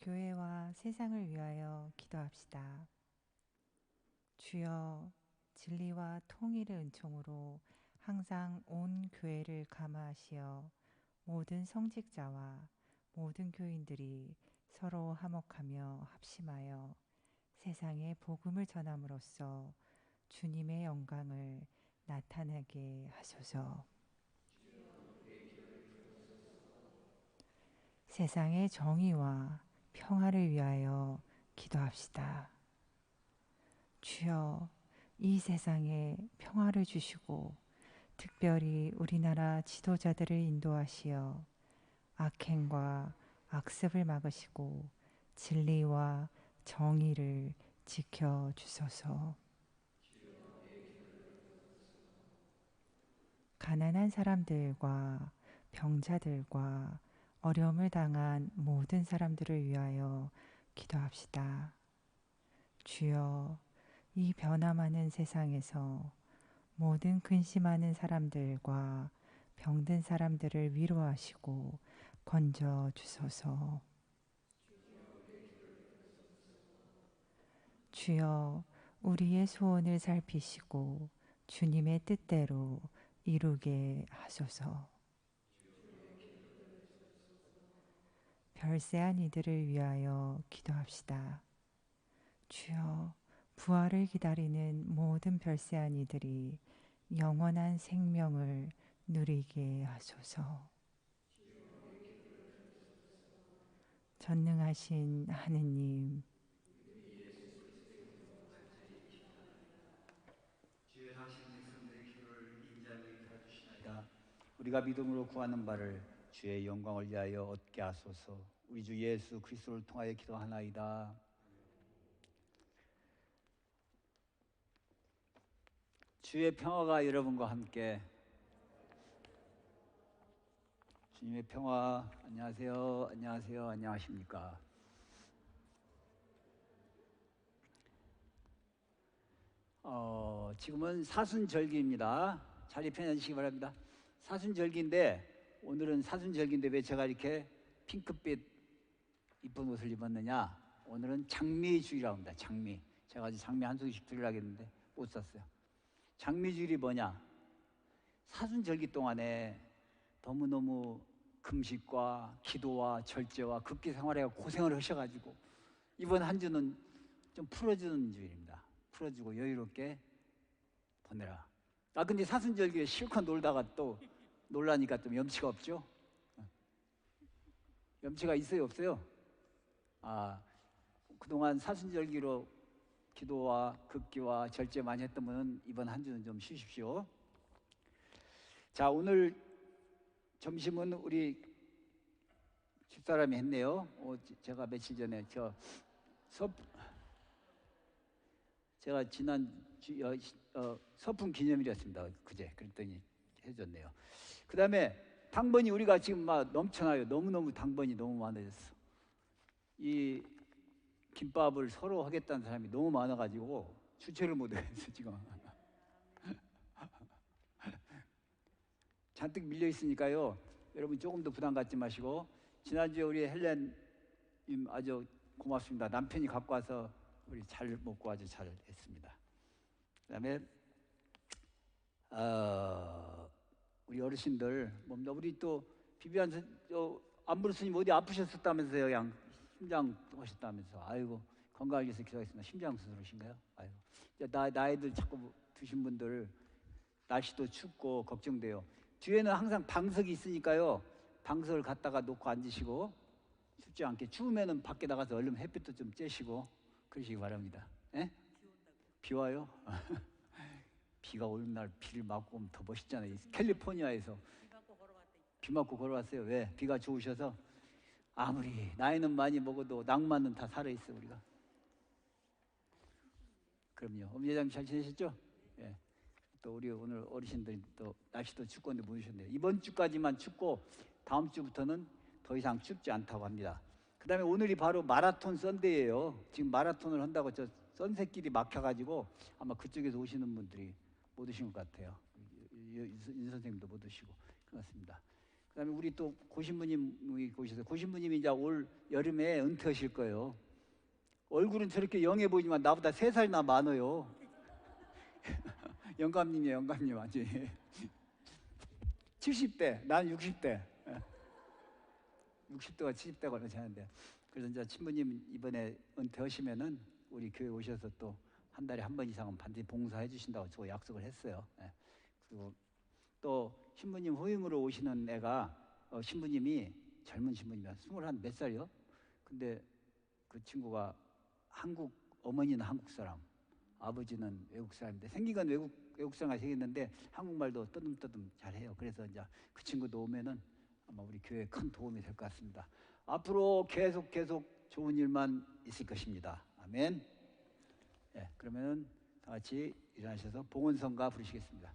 교회와 세상을 위하여 기도합시다. 주여, 진리와 통일의 은총으로 항상 온 교회를 감화하시어 모든 성직자와 모든 교인들이 서로 화목하며 합심하여 세상에 복음을 전함으로써 주님의 영광을 나타내게 하소서. 세상의 정의와 평화를 위하여 기도합시다. 주여, 이 세상에 평화를 주시고 특별히 우리나라 지도자들을 인도하시어 악행과 악습을 막으시고 진리와 정의를 지켜주소서. 가난한 사람들과 병자들과 어려움을 당한 모든 사람들을 위하여 기도합시다. 주여, 이 변화많은 세상에서 모든 근심하는 사람들과 병든 사람들을 위로하시고 건져 주소서. 주여, 우리의 소원을 살피시고 주님의 뜻대로 이루게 하소서. 별세한 이들을 위하여 기도합시다. 주여, 부활을 기다리는 모든 별세한 이들이 영원한 생명을 누리게 하소서. 전능하신 하느님, 주여, 당신 백성들의 기도를 인자하게 들어주시나이다. 우리가 믿음으로 구하는 바를 주의 영광을 위하여 얻게 하소서. 우리 주 예수 그리스도를 통하여 기도하나이다. 주의 평화가 여러분과 함께. 주님의 평화. 안녕하세요. 안녕하세요. 안녕하십니까? 지금은 사순절기입니다. 자리 편해지시기 바랍니다. 사순절기인데 오늘은 사순절기인데 왜 제가 이렇게 핑크빛 이쁜 옷을 입었느냐? 오늘은 장미주일이라고 합니다. 장미. 제가 아직 장미 한 송이씩 드리려고 했는데 못 샀어요. 장미주일이 뭐냐? 사순절기 동안에 너무너무 금식과 기도와 절제와 극기 생활에 고생을 하셔가지고 이번 한 주는 좀 풀어주는 주일입니다. 풀어주고 여유롭게 보내라. 근데 사순절기에 실컷 놀다가 또 놀라니까 좀 염치가 없죠? 염치가 있어요, 없어요? 그동안 사순절기로 기도와 극기와 절제 많이 했던 분은 이번 한 주는 좀 쉬십시오. 자, 오늘 점심은 우리 집사람이 했네요. 제가 며칠 전에 제가 지난 서품 기념일이었습니다. 그제 그랬더니 해줬네요. 그 다음에 당번이 우리가 지금 막 넘쳐나요. 너무너무 당번이 너무 많아졌어. 이 김밥을 서로 하겠다는 사람이 너무 많아가지고 주체를 못하겠어 지금. 잔뜩 밀려 있으니까요. 여러분 조금 더 부담 갖지 마시고, 지난주에 우리 헬렌님 아주 고맙습니다. 남편이 갖고 와서 우리 잘 먹고 아주 잘 했습니다. 그다음에 우리 어르신들 뭡니다. 우리 또 비비안 안부르 스님 어디 아프셨었다면서요? 양 심장 하셨다면서. 아이고 건강하게 해서 기도하겠습니다. 심장 수술이신가요? 아이고 이제 나이들 자꾸 드신 분들 날씨도 춥고 걱정돼요. 뒤에는 항상 방석이 있으니까요. 방석을 갖다가 놓고 앉으시고 춥지 않게, 추우면은 밖에 나가서 얼른 햇빛도 좀 쬐시고 그러시기 바랍니다. 예? 비 와요? 비가 오는 날 비를 맞고 오면 더 멋있잖아요. 캘리포니아에서 비 맞고 걸어왔어요. 왜? 비가 좋으셔서. 아무리 나이는 많이 먹어도 낭만은 다 살아있어 우리가. 그럼요. 어머니 회장님 잘 지내셨죠? 예. 또 우리 오늘 어르신들이 또 날씨도 춥건데 못 오셨네요. 이번 주까지만 춥고 다음 주부터는 더 이상 춥지 않다고 합니다. 그 다음에 오늘이 바로 마라톤 썬데이예요. 지금 마라톤을 한다고 저 선셋길이 막혀가지고 아마 그쪽에서 오시는 분들이 못 오신 것 같아요. 윤 선생님도 못 오시고 그렇습니다. 그 다음에 우리 또 고신부님이 오셔서, 고신부님이 이제 올 여름에 은퇴하실 거예요. 얼굴은 저렇게 영해 보이지만 나보다 3살이나 많아요. 영감님이에요, 영감님. 아주 70대, 난 60대. 60대가 70대가 그렇지 않은데. 그래서 이제 친부님 이번에 은퇴하시면은 우리 교회 오셔서 또 한 달에 한 번 이상은 반드시 봉사해 주신다고 저 약속을 했어요. 예. 그리고 또 신부님 후임으로 오시는 애가 신부님이 젊은 신부님이야. 21 몇 살이요? 근데 그 친구가 어머니는 한국 사람, 아버지는 외국 사람인데 생긴 건 외국 사람이 생겼는데 한국말도 떠듬떠듬 잘해요. 그래서 이제 그 친구도 오면은 아마 우리 교회에 큰 도움이 될 것 같습니다. 앞으로 계속 좋은 일만 있을 것입니다. 아멘. 예, 그러면 다 같이 일어나셔서 봉헌성가 부르시겠습니다.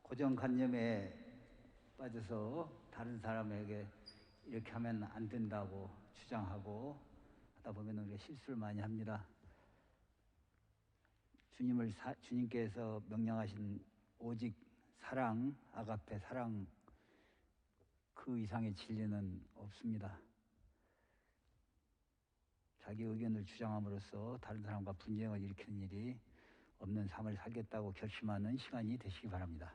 고정관념에 빠져서 다른 사람에게 이렇게 하면 안 된다고 주장하고 하다 보면 우리가 실수를 많이 합니다. 주님께서 명령하신 오직 사랑, 아가페 사랑, 그 이상의 진리는 없습니다. 자기 의견을 주장함으로써 다른 사람과 분쟁을 일으키는 일이 없는 삶을 살겠다고 결심하는 시간이 되시기 바랍니다.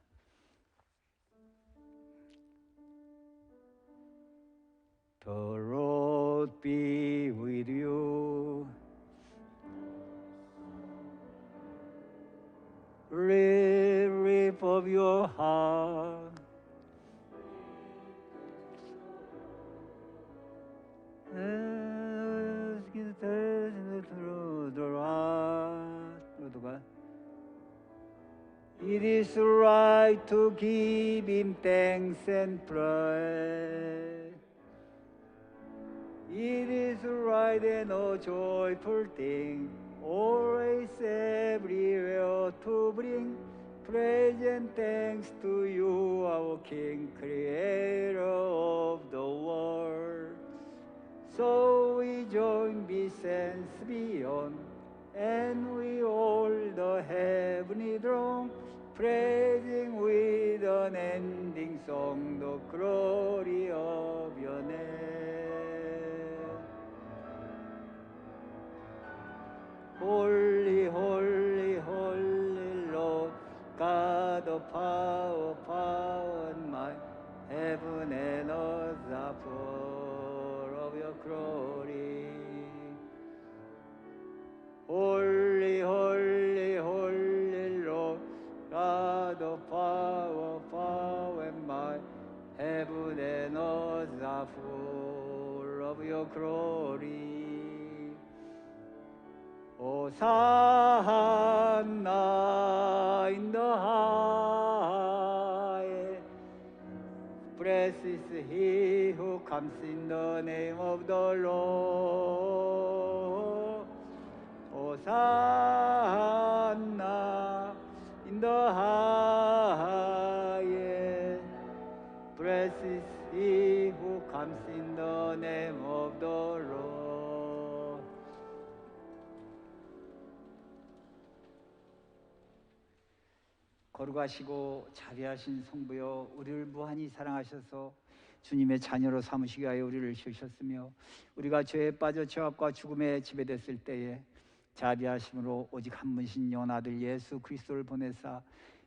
Dorothea be with you. Lift of your heart. It is right to give him thanks and praise. It is right and a joyful thing, always everywhere to bring praise and thanks to you, our King, Creator of the world. So we join the saints beyond, and we all the heavenly throng, praising with unending song the glory of your name. Holy, holy, holy Lord, God of power, power and might, heaven and earth are full of your glory. Holy, holy, holy Lord, God of power, power and might, heaven and earth are full of your glory. Hosanna in the highest. Blessed is he who comes in the name of the Lord. Hosanna in the highest. Blessed is he who comes in the name of the Lord. 거룩하시고 자비하신 성부여, 우리를 무한히 사랑하셔서 주님의 자녀로 삼으시기 위하여 우리를 지으셨으며, 우리가 죄에 빠져 죄악과 죽음에 지배됐을 때에 자비하심으로 오직 한 분이신 연아들 예수 그리스도를 보내사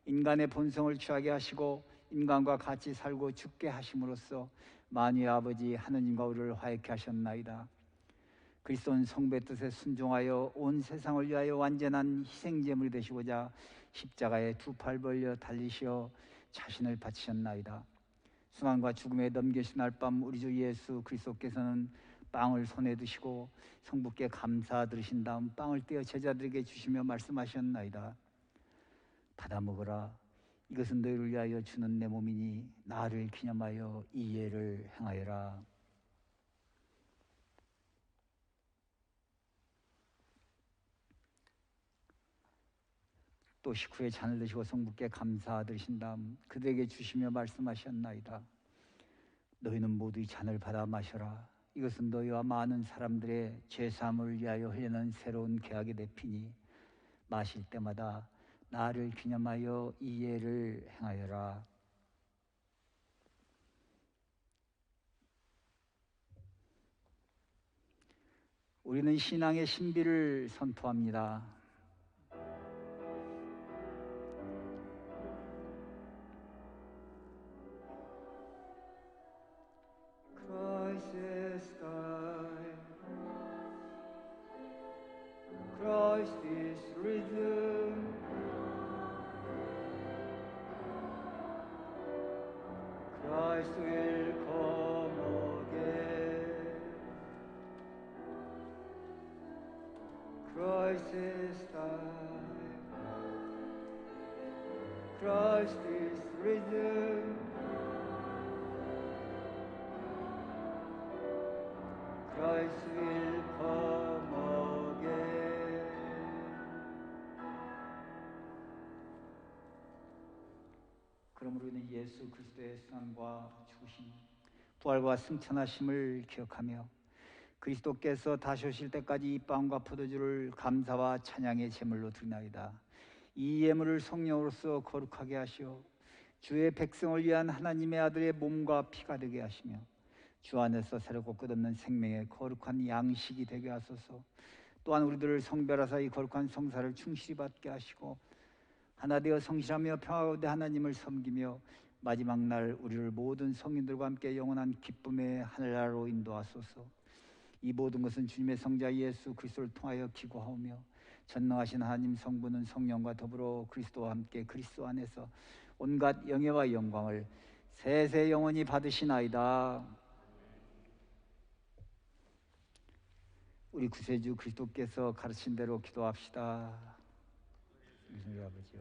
인간의 본성을 취하게 하시고 인간과 같이 살고 죽게 하심으로써 만유의 아버지 하느님과 우리를 화해케 하셨나이다. 그리스도는 성부의 뜻에 순종하여 온 세상을 위하여 완전한 희생제물이 되시고자 십자가에 두 팔 벌려 달리시어 자신을 바치셨나이다. 순환과 죽음에 넘겨진 날 밤 우리 주 예수 그리스도께서는 빵을 손에 드시고 성부께 감사 드리신 다음 빵을 떼어 제자들에게 주시며 말씀하셨나이다. 받아 먹으라. 이것은 너희를 위하여 주는 내 몸이니 나를 기념하여 이 예를 행하여라. 또 식후에 잔을 드시고 성부께 감사 드리신 다음 그들에게 주시며 말씀하셨나이다. 너희는 모두 이 잔을 받아 마셔라. 이것은 너희와 많은 사람들의 죄사함을 위하여 흘리는 새로운 계약의 내 피니 마실 때마다 나를 기념하여 이 예를 행하여라. 우리는 신앙의 신비를 선포합니다. Christ is risen. Christ will come again. Christ is died. Christ is risen. Christ will come again. 그러므로 우리는 예수 그리스도의 순환과 죽으심, 부활과 승천하심을 기억하며 그리스도께서 다시 오실 때까지 이 빵과 포도주를 감사와 찬양의 제물로 드리나이다. 이 예물을 성령으로서 거룩하게 하시어 주의 백성을 위한 하나님의 아들의 몸과 피가 되게 하시며 주 안에서 새롭고 끝없는 생명의 거룩한 양식이 되게 하소서. 또한 우리들을 성별하사 이 거룩한 성사를 충실히 받게 하시고 하나 되어 성실하며 평화 가운데 하나님을 섬기며 마지막 날 우리를 모든 성인들과 함께 영원한 기쁨의 하늘나라로 인도하소서. 이 모든 것은 주님의 성자 예수 그리스도를 통하여 기구하오며 전능하신 하나님 성부는 성령과 더불어 그리스도와 함께 그리스도 안에서 온갖 영예와 영광을 세세 영원히 받으시나이다. 우리 구세주 그리스도께서 가르친 대로 기도합시다. 우리 아버지여,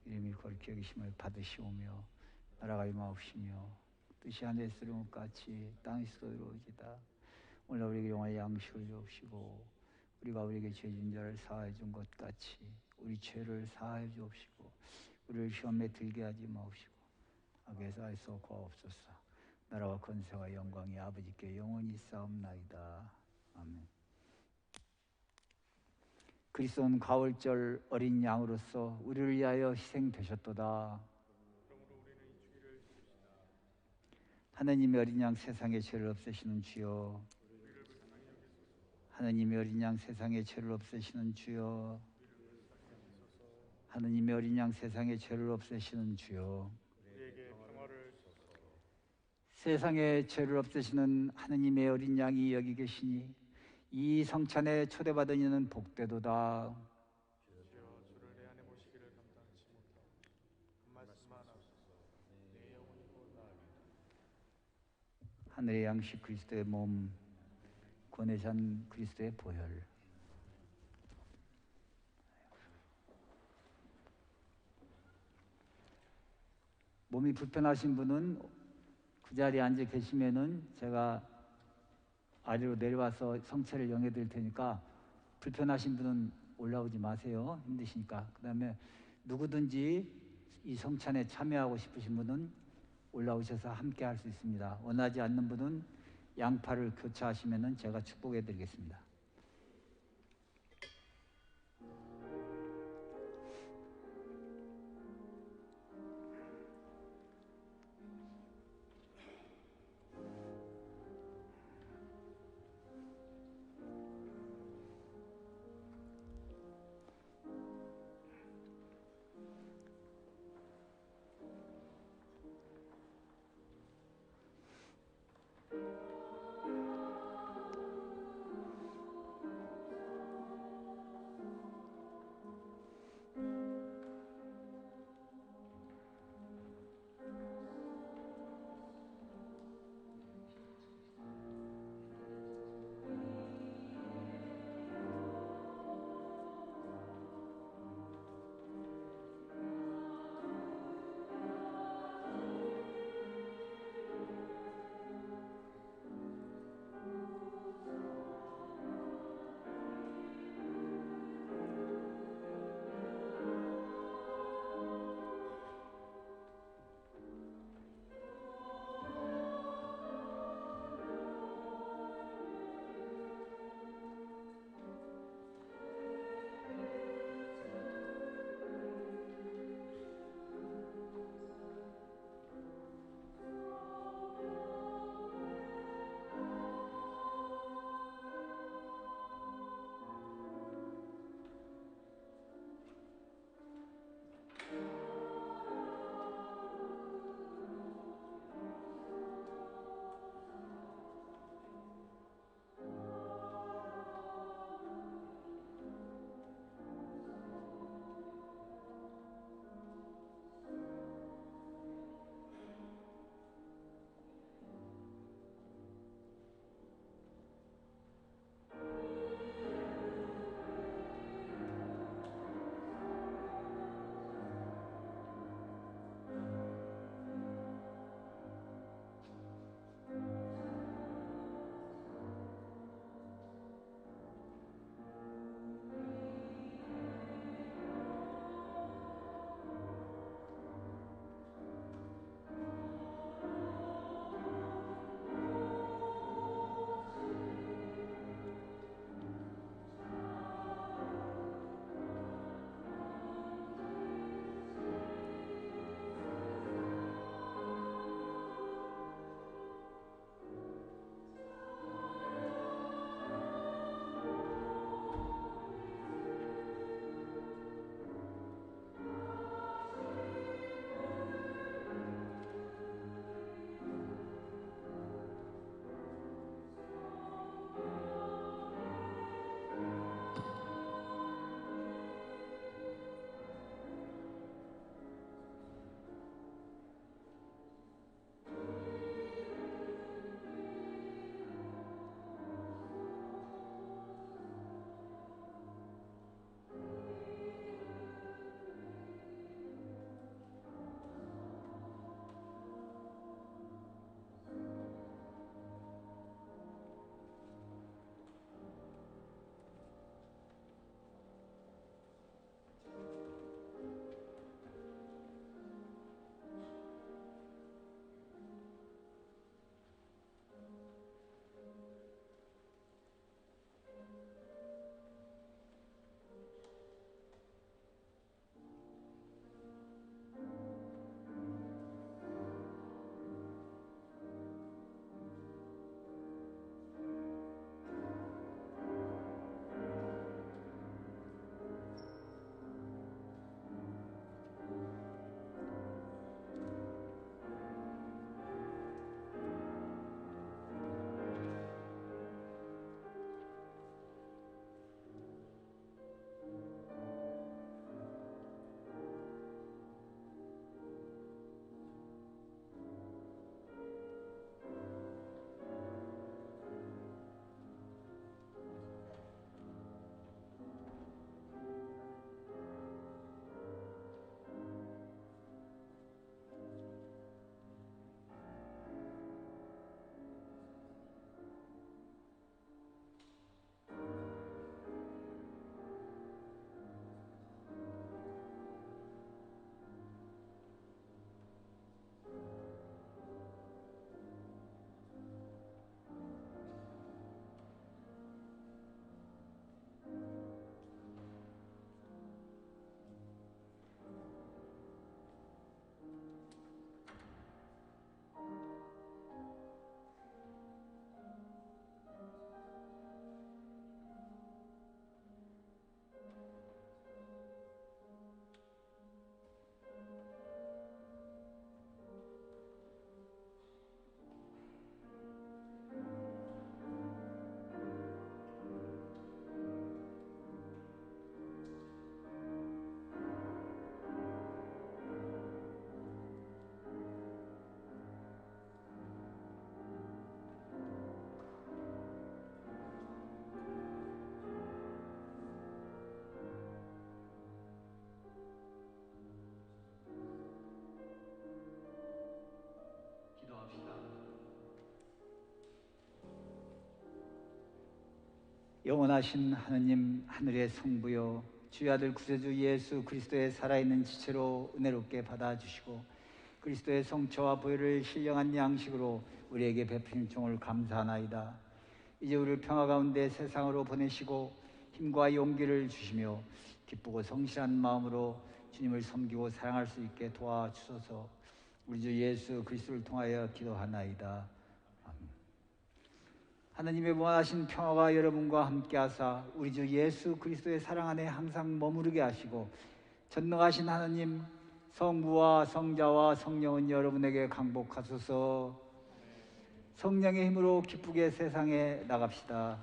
이름이 거룩히 여기심을 받으시오며 나라가 임하옵시며 뜻이 하늘에서 이루는 것 같이 땅에서도 이루어지다. 오늘 우리에게 영원한 양식을 주옵시고 우리가 우리에게 죄 진 자를 사하여 준 것 같이 우리 죄를 사하여 주옵시고 우리를 시험에 들게 하지 마옵시고 악에서 구하옵소서. 나라와 권세와 영광이 아버지께 영원히 싸움나이다. 아멘. 그리스도는 가을절 어린 양으로서 우리를 위하여 희생되셨도다. 하느님의 어린 양 세상의 죄를 없애시는 주여, 하느님의 어린 양 세상의 죄를 없애시는 주여, 하느님의 어린 양 세상의 죄를 없애시는 주여, 세상의 죄를 없애시는 하느님의 어린 양이 여기 계시니 이 성찬에 초대받은 이는 복되도다. 하늘의 양식 그리스도의 몸, 구원의 잔 그리스도의 보혈. 몸이 불편하신 분은 그 자리에 앉아 계시면은 제가 아래로 내려와서 성체를 영해 드릴 테니까 불편하신 분은 올라오지 마세요. 힘드시니까. 그 다음에 누구든지 이 성찬에 참여하고 싶으신 분은 올라오셔서 함께 할 수 있습니다. 원하지 않는 분은 양팔을 교차하시면은 제가 축복해 드리겠습니다. 영원하신 하느님 하늘의 성부여, 주의 아들 구세주 예수 그리스도의 살아있는 지체로 은혜롭게 받아주시고 그리스도의 성처와 보혈을 신령한 양식으로 우리에게 베푸신 종을 감사하나이다. 이제 우리를 평화 가운데 세상으로 보내시고 힘과 용기를 주시며 기쁘고 성실한 마음으로 주님을 섬기고 사랑할 수 있게 도와주소서. 우리 주 예수 그리스도를 통하여 기도하나이다. 하나님의 무한하신 평화가 여러분과 함께하사 우리 주 예수 그리스도의 사랑 안에 항상 머무르게 하시고 전능하신 하나님 성부와 성자와 성령은 여러분에게 강복하소서. 성령의 힘으로 기쁘게 세상에 나갑시다.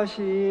상하신